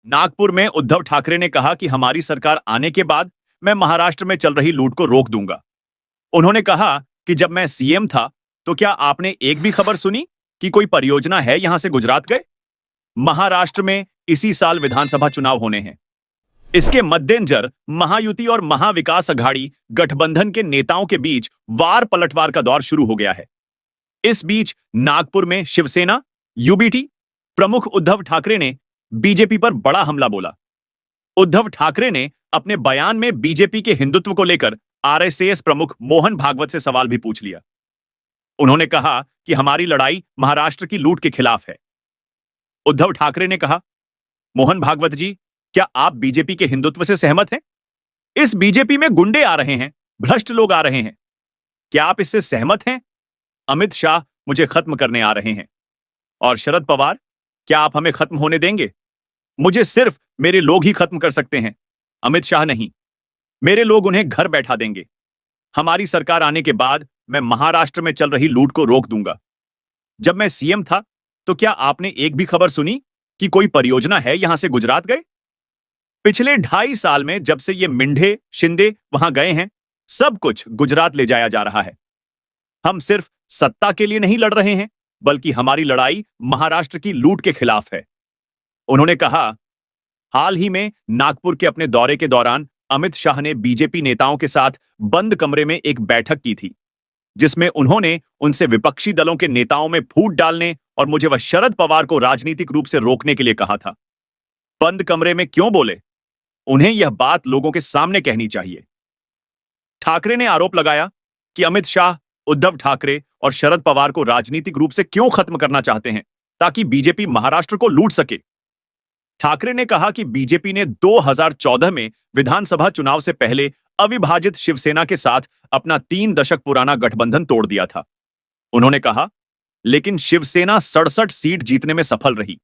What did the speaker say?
नागपुर में उद्धव ठाकरे ने कहा कि हमारी सरकार आने के बाद मैं महाराष्ट्र में चल रही लूट को रोक दूंगा। उन्होंने कहा कि जब मैं सीएम था तो क्या आपने एक भी खबर सुनी कि कोई परियोजना है यहां से गुजरात गए? महाराष्ट्र में इसी साल विधानसभा चुनाव होने हैं। इसके मद्देनजर महायुति और महाविकास अघाड़ी गठबंधन के नेताओं के बीच वार पलटवार का दौर शुरू हो गया है। इस बीच नागपुर में शिवसेना यूबीटी प्रमुख उद्धव ठाकरे ने बीजेपी पर बड़ा हमला बोला। उद्धव ठाकरे ने अपने बयान में बीजेपी के हिंदुत्व को लेकर आरएसएस प्रमुख मोहन भागवत से सवाल भी पूछ लिया। उन्होंने कहा कि हमारी लड़ाई महाराष्ट्र की लूट के खिलाफ है। उद्धव ठाकरे ने कहा, मोहन भागवत जी, क्या आप बीजेपी के हिंदुत्व से सहमत हैं? इस बीजेपी में गुंडे आ रहे हैं, भ्रष्ट लोग आ रहे हैं। क्या आप इससे सहमत हैं? अमित शाह मुझे खत्म करने आ रहे हैं। और शरद पवार, क्या आप हमें खत्म होने देंगे? मुझे सिर्फ मेरे लोग ही खत्म कर सकते हैं, अमित शाह नहीं। मेरे लोग उन्हें घर बैठा देंगे। हमारी सरकार आने के बाद मैं महाराष्ट्र में चल रही लूट को रोक दूंगा। जब मैं सीएम था तो क्या आपने एक भी खबर सुनी कि कोई परियोजना है यहां से गुजरात गए? पिछले 2.5 साल में जब से ये मिंढे शिंदे वहां गए हैं, सब कुछ गुजरात ले जाया जा रहा है। हम सिर्फ सत्ता के लिए नहीं लड़ रहे हैं, बल्कि हमारी लड़ाई महाराष्ट्र की लूट के खिलाफ है। उन्होंने कहा, हाल ही में नागपुर के अपने दौरे के दौरान अमित शाह ने बीजेपी नेताओं के साथ बंद कमरे में एक बैठक की थी, जिसमें उन्होंने उनसे विपक्षी दलों के नेताओं में फूट डालने और मुझे व शरद पवार को राजनीतिक रूप से रोकने के लिए कहा था। बंद कमरे में क्यों बोले? उन्हें यह बात लोगों के सामने कहनी चाहिए। ठाकरे ने आरोप लगाया कि अमित शाह, उद्धव ठाकरे और शरद पवार को राजनीतिक रूप से क्यों खत्म करना चाहते हैं, ताकि बीजेपी महाराष्ट्र को लूट सके। ठाकरे ने कहा कि बीजेपी ने 2014 में विधानसभा चुनाव से पहले अविभाजित शिवसेना के साथ अपना 3 दशक पुराना गठबंधन तोड़ दिया था। उन्होंने कहा, लेकिन शिवसेना 67 सीट जीतने में सफल रही।